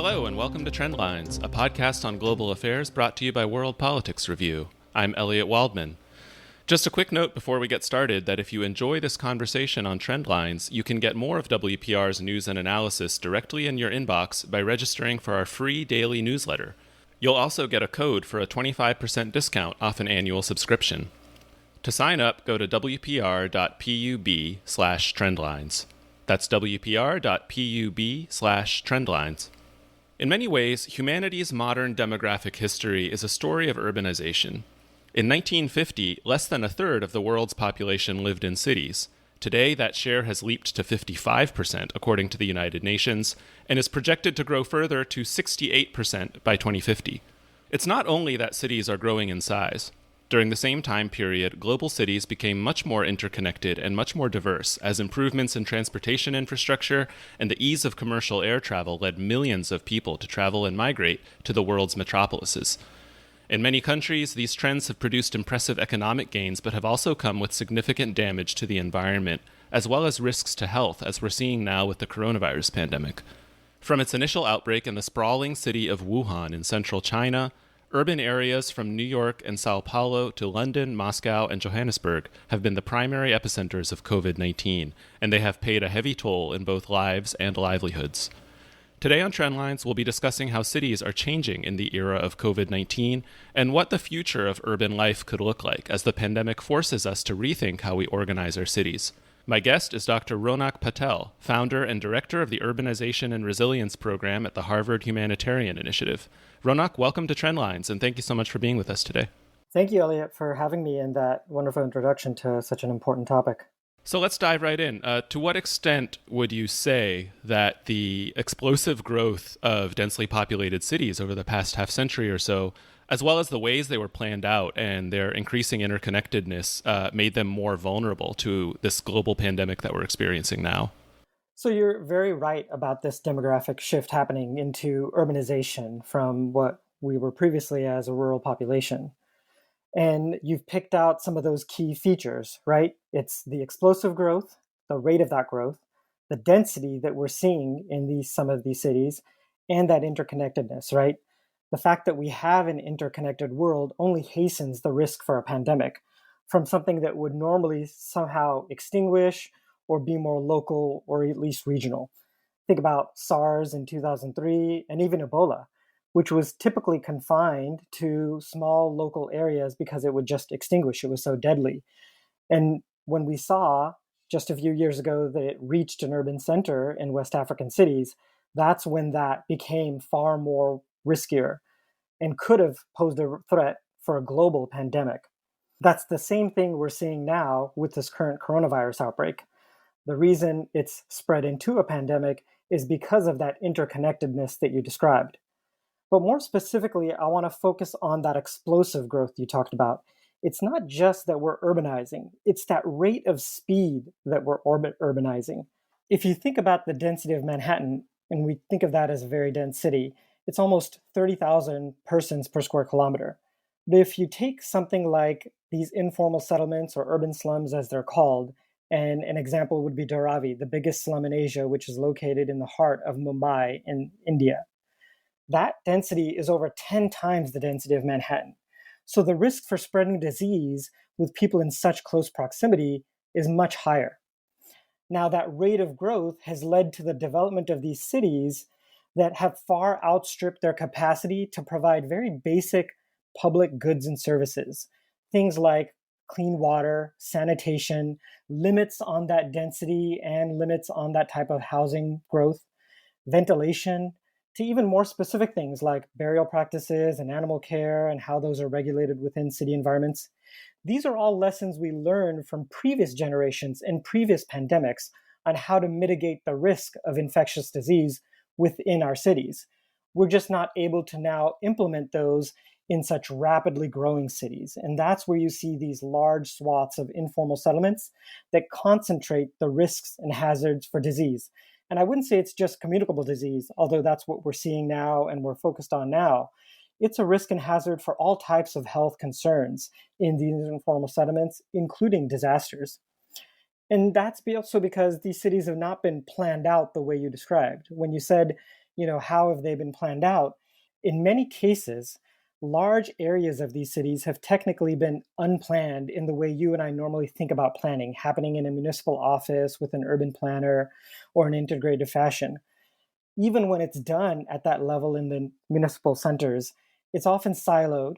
Hello and welcome to Trendlines, a podcast on global affairs brought to you by World Politics Review. I'm Elliot Waldman. Just a quick note before we get started that if you enjoy this conversation on Trendlines, you can get more of WPR's news and analysis directly in your inbox by registering for our free daily newsletter. You'll also get a code for a 25% discount off an annual subscription. To sign up, go to wpr.pub/trendlines. That's wpr.pub/trendlines. In many ways, humanity's modern demographic history is a story of urbanization. In 1950, less than a third of the world's population lived in cities. Today, that share has leaped to 55%, according to the United Nations, and is projected to grow further to 68% by 2050. It's not only that cities are growing in size. During the same time period, global cities became much more interconnected and much more diverse as improvements in transportation infrastructure and the ease of commercial air travel led millions of people to travel and migrate to the world's metropolises. In many countries, these trends have produced impressive economic gains but have also come with significant damage to the environment, as well as risks to health, as we're seeing now with the coronavirus pandemic. From its initial outbreak in the sprawling city of Wuhan in central China, urban areas from New York and Sao Paulo to London, Moscow, and Johannesburg have been the primary epicenters of COVID-19, and they have paid a heavy toll in both lives and livelihoods. Today on Trendlines, we'll be discussing how cities are changing in the era of COVID-19 and what the future of urban life could look like as the pandemic forces us to rethink how we organize our cities. My guest is Dr. Ronak Patel, founder and director of the Urbanization and Resilience Program at the Harvard Humanitarian Initiative. Ronak, welcome to Trendlines, and thank you so much for being with us today. Thank you, Elliot, for having me in that wonderful introduction to such an important topic. So let's dive right in. To what extent would you say that the explosive growth of densely populated cities over the past half century or so, as well as the ways they were planned out and their increasing interconnectedness, made them more vulnerable to this global pandemic that we're experiencing now? So you're very right about this demographic shift happening into urbanization from what we were previously as a rural population. And you've picked out some of those key features, right? It's the explosive growth, the rate of that growth, the density that we're seeing in some of these cities, and that interconnectedness, right? The fact that we have an interconnected world only hastens the risk for a pandemic from something that would normally somehow extinguish or be more local or at least regional. Think about SARS in 2003 and even Ebola, which was typically confined to small local areas because it would just extinguish. It was so deadly. And when we saw just a few years ago that it reached an urban center in West African cities, that's when that became far more riskier and could have posed a threat for a global pandemic. That's the same thing we're seeing now with this current coronavirus outbreak. The reason it's spread into a pandemic is because of that interconnectedness that you described. But more specifically, I want to focus on that explosive growth you talked about. It's not just that we're urbanizing, it's that rate of speed that we're urbanizing. If you think about the density of Manhattan, and we think of that as a very dense city, it's almost 30,000 persons per square kilometer. But if you take something like these informal settlements or urban slums as they're called, and an example would be Dharavi, the biggest slum in Asia, which is located in the heart of Mumbai in India. That density is over 10 times the density of Manhattan. So the risk for spreading disease with people in such close proximity is much higher. Now, that rate of growth has led to the development of these cities that have far outstripped their capacity to provide very basic public goods and services. Things like clean water, sanitation, limits on that density and limits on that type of housing growth, ventilation, to even more specific things like burial practices and animal care and how those are regulated within city environments. These are all lessons we learned from previous generations and previous pandemics on how to mitigate the risk of infectious disease within our cities. We're just not able to now implement those in such rapidly growing cities. And that's where you see these large swaths of informal settlements that concentrate the risks and hazards for disease. And I wouldn't say it's just communicable disease, although that's what we're seeing now and we're focused on now. It's a risk and hazard for all types of health concerns in these informal settlements, including disasters. And that's also because these cities have not been planned out the way you described. When you said how have they been planned out? In many cases, large areas of these cities have technically been unplanned in the way you and I normally think about planning, happening in a municipal office with an urban planner or an integrated fashion. Even when it's done at that level in the municipal centers, it's often siloed.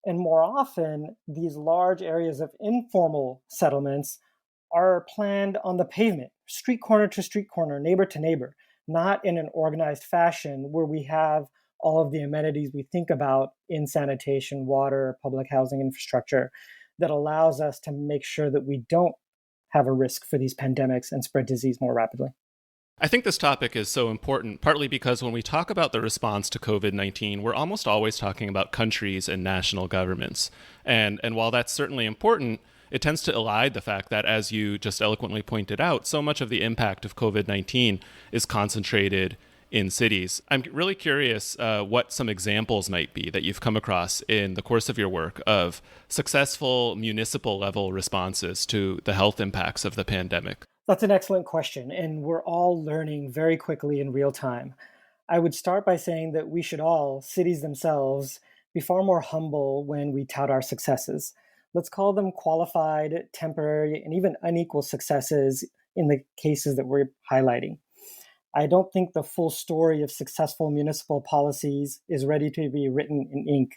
And more often, these large areas of informal settlements are planned on the pavement, street corner to street corner, neighbor to neighbor, not in an organized fashion where we have all of the amenities we think about in sanitation, water, public housing infrastructure that allows us to make sure that we don't have a risk for these pandemics and spread disease more rapidly. I think this topic is so important, partly because when we talk about the response to COVID-19, we're almost always talking about countries and national governments. And while that's certainly important, it tends to elide the fact that, as you just eloquently pointed out, so much of the impact of COVID-19 is concentrated in cities. I'm really curious what some examples might be that you've come across in the course of your work of successful municipal level responses to the health impacts of the pandemic. That's an excellent question, and we're all learning very quickly in real time. I would start by saying that we should all, cities themselves, be far more humble when we tout our successes. Let's call them qualified, temporary, and even unequal successes in the cases that we're highlighting. I don't think the full story of successful municipal policies is ready to be written in ink.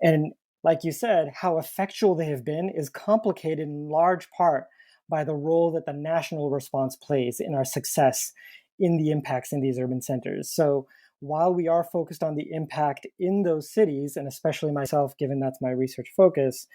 And like you said, how effectual they have been is complicated in large part by the role that the national response plays in our success in the impacts in these urban centers. So while we are focused on the impact in those cities, and especially myself, given that's my research focus,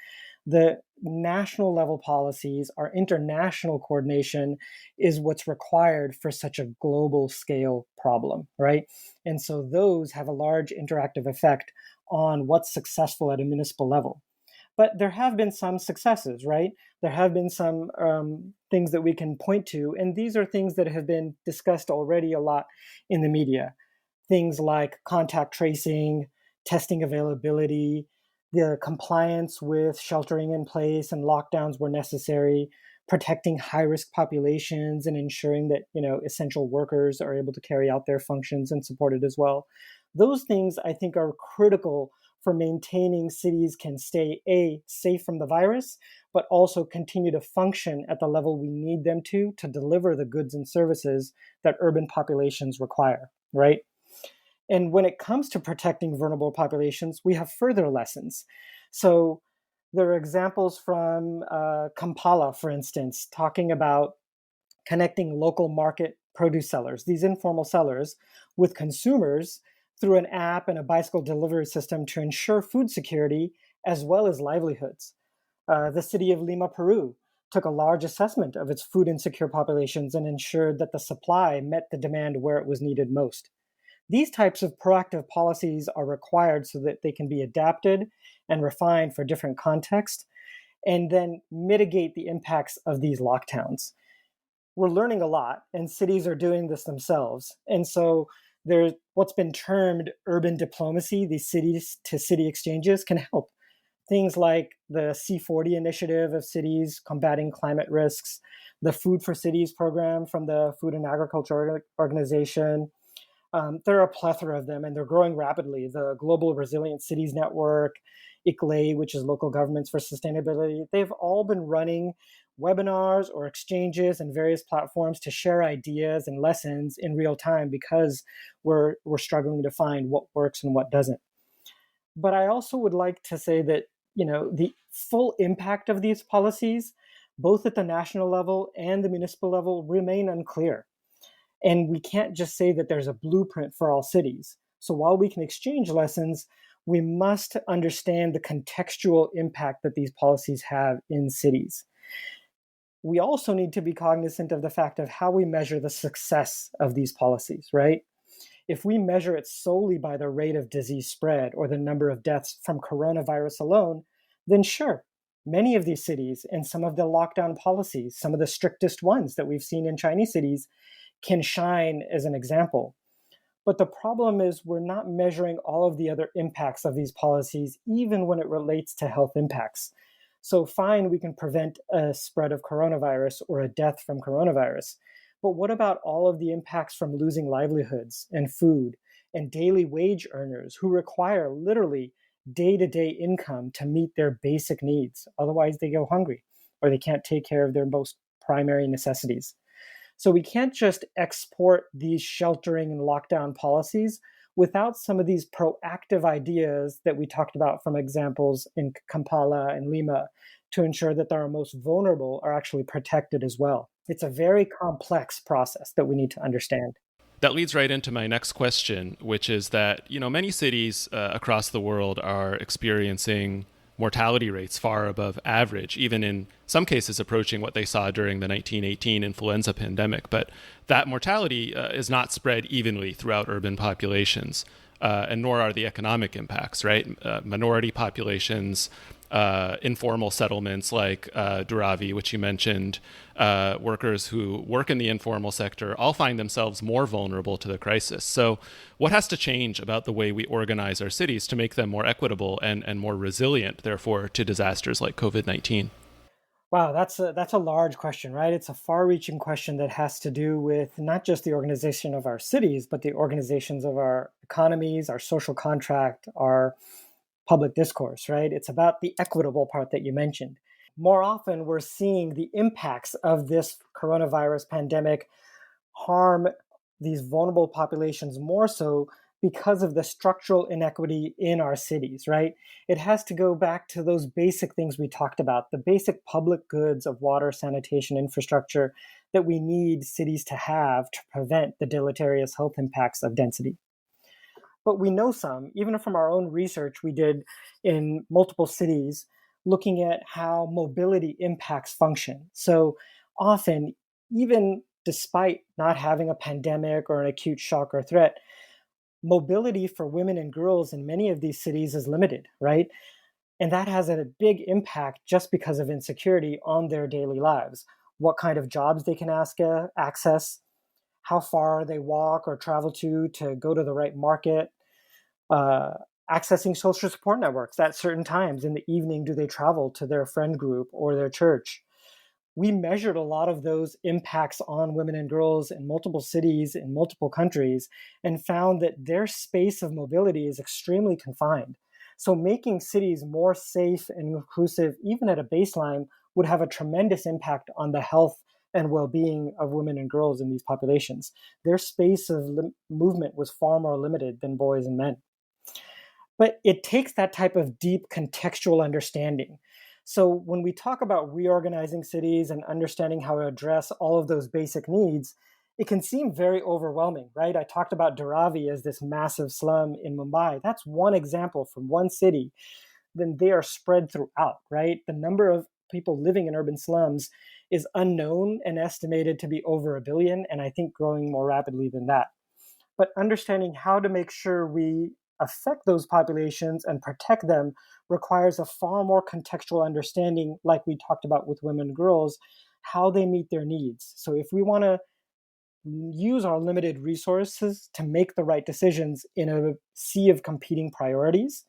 the national level policies, our international coordination is what's required for such a global scale problem, right? And so those have a large interactive effect on what's successful at a municipal level. But there have been some successes, right? There have been some things that we can point to, and these are things that have been discussed already a lot in the media. Things like contact tracing, testing availability, the compliance with sheltering in place and lockdowns where necessary, protecting high-risk populations and ensuring that essential workers are able to carry out their functions and supported as well. Those things I think are critical for maintaining cities can stay safe from the virus, but also continue to function at the level we need them to deliver the goods and services that urban populations require, right? And when it comes to protecting vulnerable populations, we have further lessons. So there are examples from Kampala, for instance, talking about connecting local market produce sellers, these informal sellers, with consumers through an app and a bicycle delivery system to ensure food security as well as livelihoods. The city of Lima, Peru, took a large assessment of its food insecure populations and ensured that the supply met the demand where it was needed most. These types of proactive policies are required so that they can be adapted and refined for different contexts and then mitigate the impacts of these lockdowns. We're learning a lot, and cities are doing this themselves. And so there's what's been termed urban diplomacy, these cities to city exchanges can help. Things like the C40 initiative of cities combating climate risks, the Food for Cities program from the Food and Agriculture Organization. There are a plethora of them, and they're growing rapidly. The Global Resilient Cities Network, ICLE, which is Local Governments for Sustainability, they've all been running webinars or exchanges and various platforms to share ideas and lessons in real time because we're struggling to find what works and what doesn't. But I also would like to say that the full impact of these policies, both at the national level and the municipal level, remain unclear. And we can't just say that there's a blueprint for all cities. So while we can exchange lessons, we must understand the contextual impact that these policies have in cities. We also need to be cognizant of the fact of how we measure the success of these policies, right? If we measure it solely by the rate of disease spread or the number of deaths from coronavirus alone, then sure, many of these cities and some of the lockdown policies, some of the strictest ones that we've seen in Chinese cities, can shine as an example. But the problem is we're not measuring all of the other impacts of these policies, even when it relates to health impacts. So fine, we can prevent a spread of coronavirus or a death from coronavirus, But what about all of the impacts from losing livelihoods and food and daily wage earners who require literally day-to-day income to meet their basic needs? Otherwise, they go hungry or they can't take care of their most primary necessities. So we can't just export these sheltering and lockdown policies without some of these proactive ideas that we talked about from examples in Kampala and Lima to ensure that our most vulnerable are actually protected as well. It's a very complex process that we need to understand. That leads right into my next question, which is that, many cities across the world are experiencing mortality rates far above average, even in some cases approaching what they saw during the 1918 influenza pandemic. But that mortality is not spread evenly throughout urban populations, and nor are the economic impacts, right? Minority populations, informal settlements like Dharavi, which you mentioned, workers who work in the informal sector all find themselves more vulnerable to the crisis. So what has to change about the way we organize our cities to make them more equitable and more resilient, therefore, to disasters like COVID-19? Wow, that's a large question, right? It's a far-reaching question that has to do with not just the organization of our cities, but the organizations of our economies, our social contract, our public discourse, right? It's about the equitable part that you mentioned. More often, we're seeing the impacts of this coronavirus pandemic harm these vulnerable populations more so because of the structural inequity in our cities, right? It has to go back to those basic things we talked about, the basic public goods of water, sanitation, infrastructure that we need cities to have to prevent the deleterious health impacts of density. But we know some, even from our own research we did in multiple cities, looking at how mobility impacts function. So often, even despite not having a pandemic or an acute shock or threat, mobility for women and girls in many of these cities is limited, right? And that has a big impact just because of insecurity on their daily lives. What kind of jobs they can access, how far they walk or travel to go to the right market, uh, accessing social support networks at certain times in the evening. Do they travel to their friend group or their church? We measured a lot of those impacts on women and girls in multiple cities in multiple countries and found that their space of mobility is extremely confined. So making cities more safe and inclusive, even at a baseline, would have a tremendous impact on the health and well-being of women and girls in these populations. Their space of movement was far more limited than boys and men. But it takes that type of deep contextual understanding. So when we talk about reorganizing cities and understanding how to address all of those basic needs, it can seem very overwhelming, right? I talked about Dharavi as this massive slum in Mumbai. That's one example from one city. Then they are spread throughout, right? The number of people living in urban slums is unknown and estimated to be over 1 billion, and I think growing more rapidly than that. But understanding how to make sure we affect those populations and protect them requires a far more contextual understanding, like we talked about with women and girls, how they meet their needs. So if we want to use our limited resources to make the right decisions in a sea of competing priorities,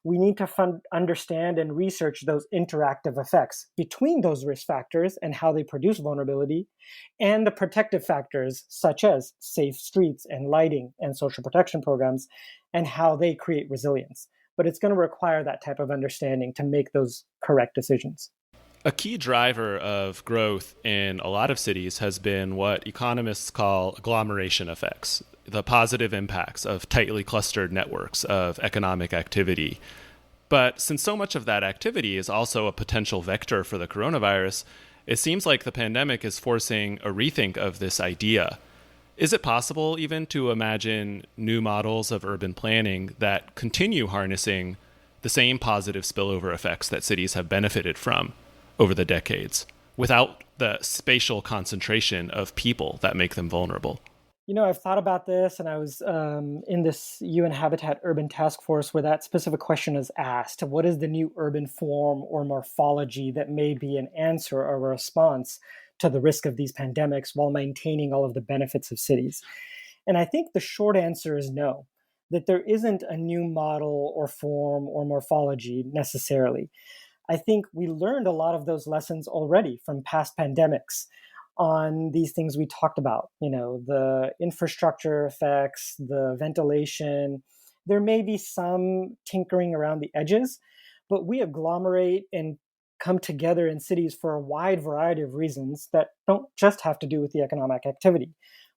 we need to understand and research those interactive effects between those risk factors and how they produce vulnerability, and the protective factors such as safe streets and lighting and social protection programs, and how they create resilience. But it's going to require that type of understanding to make those correct decisions. A key driver of growth in a lot of cities has been what economists call agglomeration effects, the positive impacts of tightly clustered networks of economic activity. But since so much of that activity is also a potential vector for the coronavirus, it seems like the pandemic is forcing a rethink of this idea. Is it possible even to imagine new models of urban planning that continue harnessing the same positive spillover effects that cities have benefited from over the decades without the spatial concentration of people that make them vulnerable? I've thought about this, and I was in this UN Habitat Urban Task Force where that specific question is asked. What is the new urban form or morphology that may be an answer or a response to the risk of these pandemics while maintaining all of the benefits of cities? And I think the short answer is no, that there isn't a new model or form or morphology necessarily. I think we learned a lot of those lessons already from past pandemics. on these things we talked about, the infrastructure effects, the ventilation. There may be some tinkering around the edges, but we agglomerate and come together in cities for a wide variety of reasons that don't just have to do with the economic activity.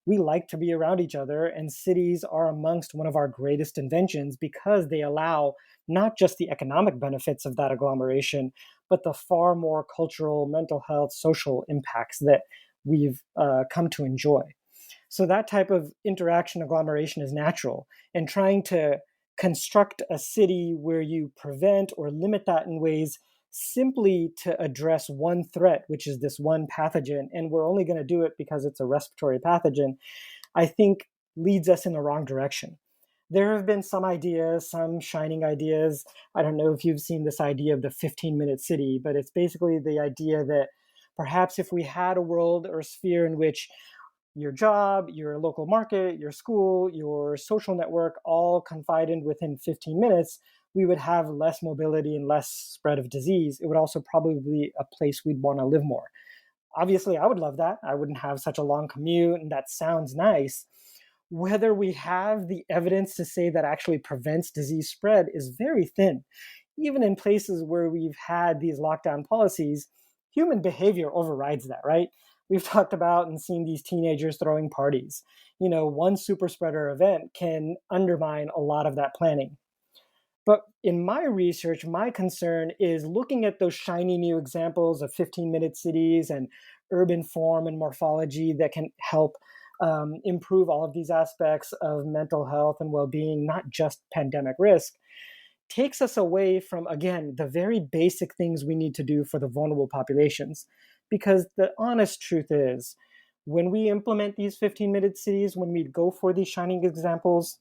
We like to be around each other, and cities are amongst one of our greatest inventions because they allow not just the economic benefits of that agglomeration, but the far more cultural, mental health, social impacts that we've come to enjoy. So that type of interaction agglomeration is natural, and trying to construct a city where you prevent or limit that in ways simply to address one threat, which is this one pathogen, and we're only going to do it because it's a respiratory pathogen, I think leads us in the wrong direction. There have been some ideas, some shining ideas. I don't know if you've seen this idea of the 15-minute city, but it's basically the idea that perhaps if we had a world or sphere in which your job, your local market, your school, your social network all confided within 15 minutes, we would have less mobility and less spread of disease. It would also probably be a place we'd want to live more. Obviously, I would love that. I wouldn't have such a long commute, and that sounds nice. Whether we have the evidence to say that actually prevents disease spread is very thin. Even in places where we've had these lockdown policies, human behavior overrides that, right? We've talked about and seen these teenagers throwing parties. One super spreader event can undermine a lot of that planning. But in my research, my concern is looking at those shiny new examples of 15-minute cities and urban form and morphology that can help improve all of these aspects of mental health and well-being, not just pandemic risk, takes us away from, again, the very basic things we need to do for the vulnerable populations. Because the honest truth is, when we implement these 15-minute cities, when we go for these shining examples,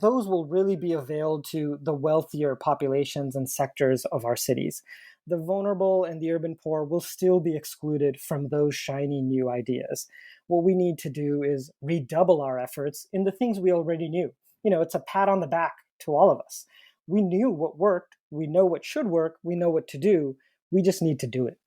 those will really be availed to the wealthier populations and sectors of our cities. The vulnerable and the urban poor will still be excluded from those shiny new ideas. What we need to do is redouble our efforts in the things we already knew. It's a pat on the back to all of us. We knew what worked, we know what should work, we know what to do, we just need to do it.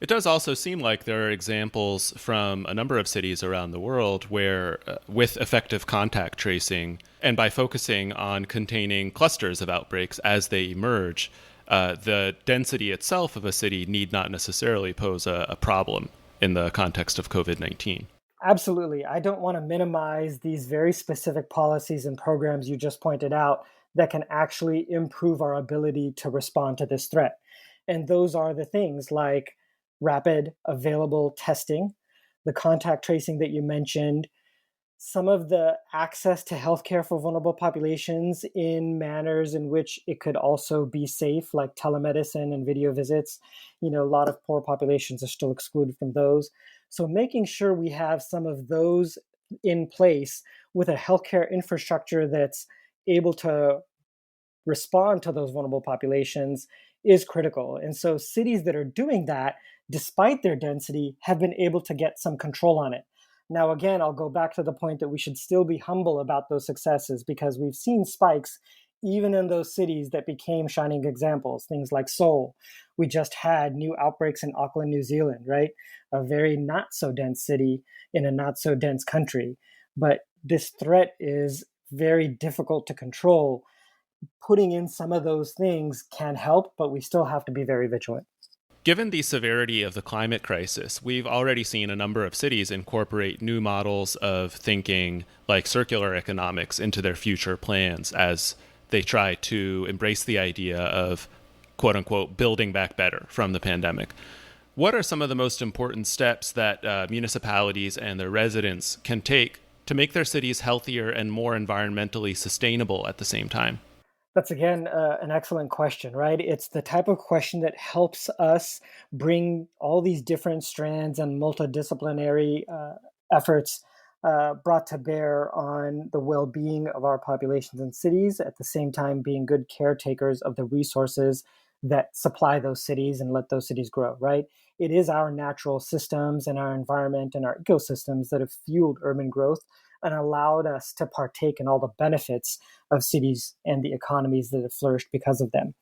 It does also seem like there are examples from a number of cities around the world where, with effective contact tracing and by focusing on containing clusters of outbreaks as they emerge, the density itself of a city need not necessarily pose a problem in the context of COVID-19. Absolutely. I don't want to minimize these very specific policies and programs you just pointed out that can actually improve our ability to respond to this threat. And those are the things like rapid available testing, the contact tracing that you mentioned, some of the access to healthcare for vulnerable populations in manners in which it could also be safe, like telemedicine and video visits. A lot of poor populations are still excluded from those. So making sure we have some of those in place with a healthcare infrastructure that's able to respond to those vulnerable populations is critical. And so cities that are doing that, despite their density, have been able to get some control on it. Now, again, I'll go back to the point that we should still be humble about those successes because we've seen spikes even in those cities that became shining examples, things like Seoul. We just had new outbreaks in Auckland, New Zealand, right? A very not so dense city in a not so dense country. But this threat is very difficult to control. Putting in some of those things can help, but we still have to be very vigilant. Given the severity of the climate crisis, we've already seen a number of cities incorporate new models of thinking like circular economics into their future plans as they try to embrace the idea of, quote unquote, building back better from the pandemic. What are some of the most important steps that municipalities and their residents can take to make their cities healthier and more environmentally sustainable at the same time? That's, again, an excellent question, right? It's the type of question that helps us bring all these different strands and multidisciplinary efforts brought to bear on the well-being of our populations and cities, at the same time being good caretakers of the resources that supply those cities and let those cities grow, right? It is our natural systems and our environment and our ecosystems that have fueled urban growth and allowed us to partake in all the benefits of cities and the economies that have flourished because of them.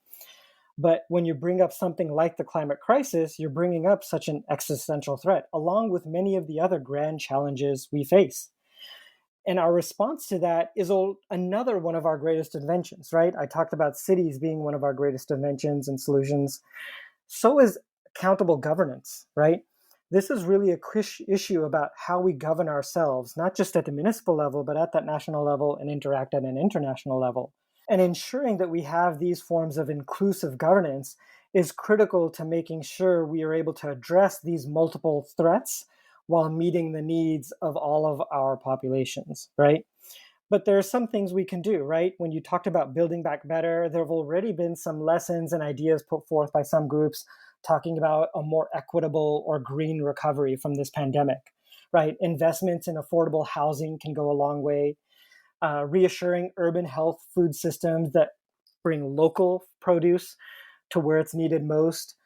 But when you bring up something like the climate crisis, you're bringing up such an existential threat, along with many of the other grand challenges we face. And our response to that is another one of our greatest inventions, right? I talked about cities being one of our greatest inventions and solutions. So is accountable governance, right? This is really a issue about how we govern ourselves, not just at the municipal level, but at that national level and interact at an international level. And ensuring that we have these forms of inclusive governance is critical to making sure we are able to address these multiple threats while meeting the needs of all of our populations, right? But there are some things we can do, right? When you talked about building back better, there have already been some lessons and ideas put forth by some groups talking about a more equitable or green recovery from this pandemic, right? Investments in affordable housing can go a long way. Reassuring urban health food systems that bring local produce to where it's needed most.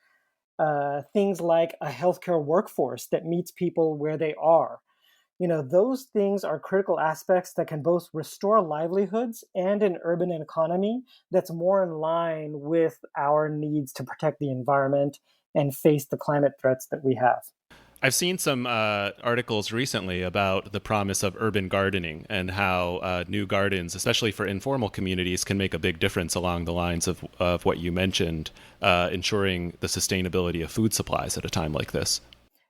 Things like a healthcare workforce that meets people where they are. Those things are critical aspects that can both restore livelihoods and an urban economy that's more in line with our needs to protect the environment and face the climate threats that we have. I've seen some articles recently about the promise of urban gardening and how new gardens, especially for informal communities, can make a big difference along the lines of what you mentioned, ensuring the sustainability of food supplies at a time like this.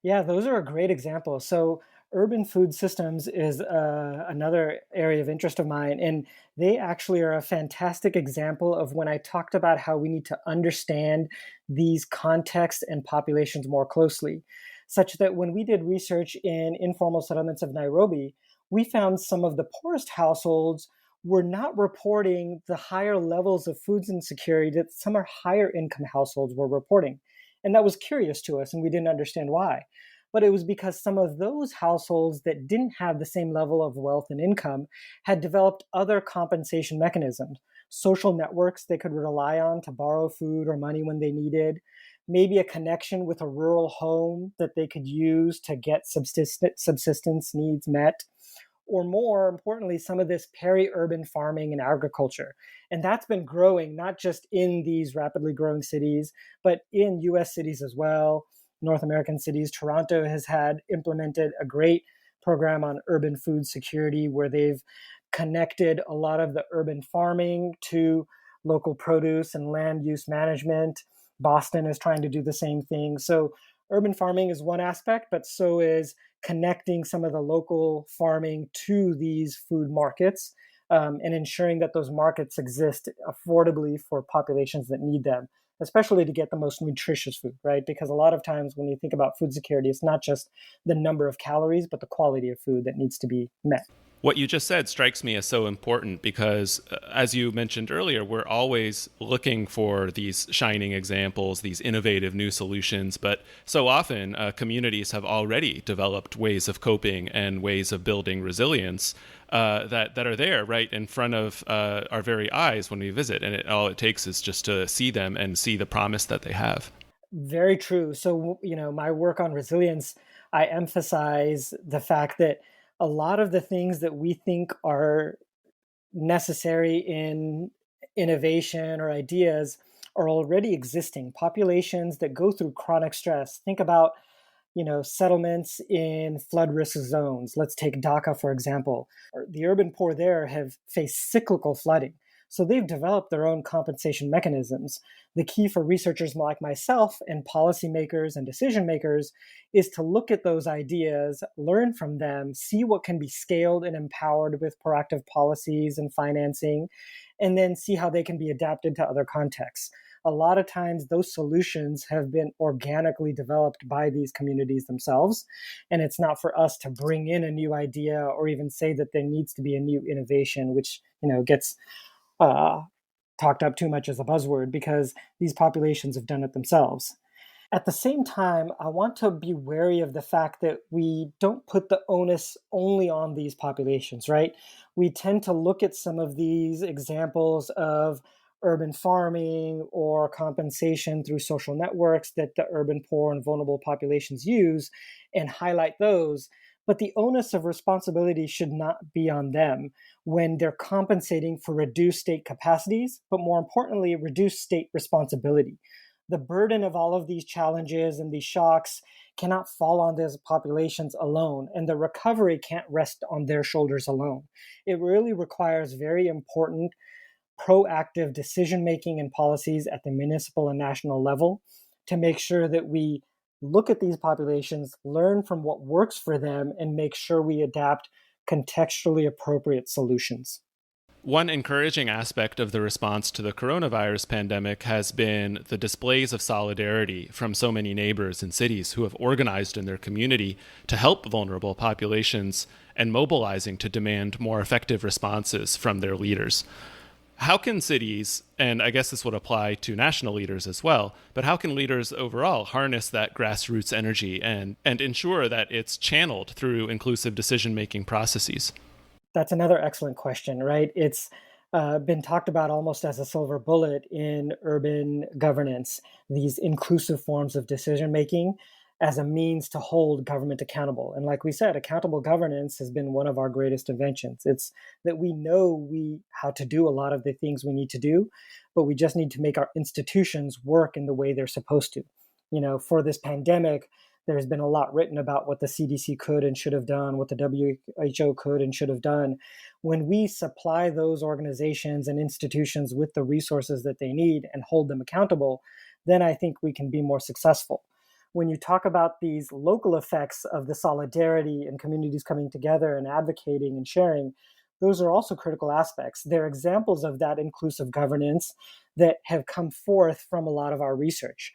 Yeah, those are a great example. So, urban food systems is another area of interest of mine. And they actually are a fantastic example of when I talked about how we need to understand these contexts and populations more closely, such that when we did research in informal settlements of Nairobi, we found some of the poorest households were not reporting the higher levels of food insecurity that some are higher income households were reporting. And that was curious to us, and we didn't understand why. But it was because some of those households that didn't have the same level of wealth and income had developed other compensation mechanisms, social networks they could rely on to borrow food or money when they needed, maybe a connection with a rural home that they could use to get subsistence needs met, or more importantly, some of this peri-urban farming and agriculture. And that's been growing not just in these rapidly growing cities, but in US cities as well, North American cities. Toronto has had implemented a great program on urban food security where they've connected a lot of the urban farming to local produce and land use management. Boston is trying to do the same thing. So urban farming is one aspect, but so is connecting some of the local farming to these food markets, and ensuring that those markets exist affordably for populations that need them, especially to get the most nutritious food, right? Because a lot of times when you think about food security, it's not just the number of calories, but the quality of food that needs to be met. What you just said strikes me as so important because, as you mentioned earlier, we're always looking for these shining examples, these innovative new solutions. But so often, communities have already developed ways of coping and ways of building resilience that are there right in front of our very eyes when we visit. And all it takes is just to see them and see the promise that they have. Very true. So, my work on resilience, I emphasize the fact that a lot of the things that we think are necessary in innovation or ideas are already existing. Populations that go through chronic stress. Think about, settlements in flood risk zones. Let's take Dhaka, for example. The urban poor there have faced cyclical flooding. So they've developed their own compensation mechanisms. The key for researchers like myself and policymakers and decision makers is to look at those ideas, learn from them, see what can be scaled and empowered with proactive policies and financing, and then see how they can be adapted to other contexts. A lot of times those solutions have been organically developed by these communities themselves. And it's not for us to bring in a new idea or even say that there needs to be a new innovation, which, gets talked up too much as a buzzword because these populations have done it themselves. At the same time, I want to be wary of the fact that we don't put the onus only on these populations, right? We tend to look at some of these examples of urban farming or compensation through social networks that the urban poor and vulnerable populations use and highlight those. But the onus of responsibility should not be on them when they're compensating for reduced state capacities, but more importantly, reduced state responsibility. The burden of all of these challenges and these shocks cannot fall on these populations alone, and the recovery can't rest on their shoulders alone. It really requires very important proactive decision making and policies at the municipal and national level to make sure that we look at these populations, learn from what works for them, and make sure we adapt contextually appropriate solutions. One encouraging aspect of the response to the coronavirus pandemic has been the displays of solidarity from so many neighbors and cities who have organized in their community to help vulnerable populations and mobilizing to demand more effective responses from their leaders. How can cities, and I guess this would apply to national leaders as well, but how can leaders overall harness that grassroots energy and ensure that it's channeled through inclusive decision-making processes? That's another excellent question, right? It's been talked about almost as a silver bullet in urban governance, these inclusive forms of decision-making as a means to hold government accountable. And like we said, accountable governance has been one of our greatest inventions. It's that we know how to do a lot of the things we need to do, but we just need to make our institutions work in the way they're supposed to. For this pandemic, there's been a lot written about what the CDC could and should have done, what the WHO could and should have done. When we supply those organizations and institutions with the resources that they need and hold them accountable, then I think we can be more successful. When you talk about these local effects of the solidarity and communities coming together and advocating and sharing, those are also critical aspects. They're examples of that inclusive governance that have come forth from a lot of our research.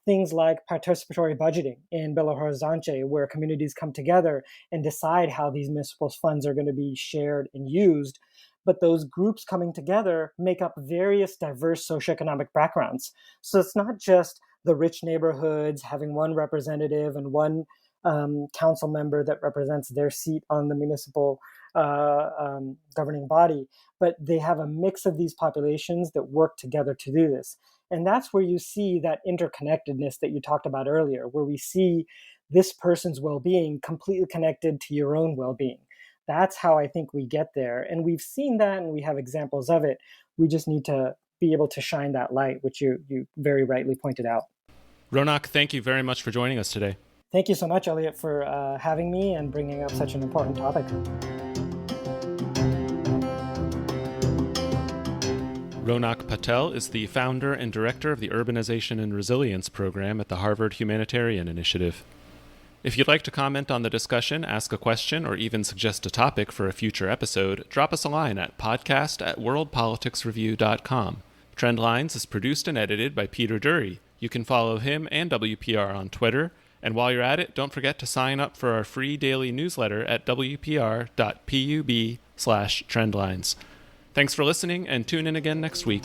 Things like participatory budgeting in Belo Horizonte, where communities come together and decide how these municipal funds are going to be shared and used. But those groups coming together make up various diverse socioeconomic backgrounds. So it's not just the rich neighborhoods having one representative and one council member that represents their seat on the municipal governing body, but they have a mix of these populations that work together to do this. And that's where you see that interconnectedness that you talked about earlier, where we see this person's well-being completely connected to your own well-being. That's how I think we get there. And we've seen that and we have examples of it. We just need to be able to shine that light, which you very rightly pointed out. Ronak, thank you very much for joining us today. Thank you so much, Elliot, for having me and bringing up such an important topic. Ronak Patel is the founder and director of the Urbanization and Resilience Program at the Harvard Humanitarian Initiative. If you'd like to comment on the discussion, ask a question, or even suggest a topic for a future episode, drop us a line at podcast@worldpoliticsreview.com. Trendlines is produced and edited by Peter Dury. You can follow him and WPR on Twitter, and while you're at it, don't forget to sign up for our free daily newsletter at wpr.pub/trendlines. Thanks for listening, and tune in again next week.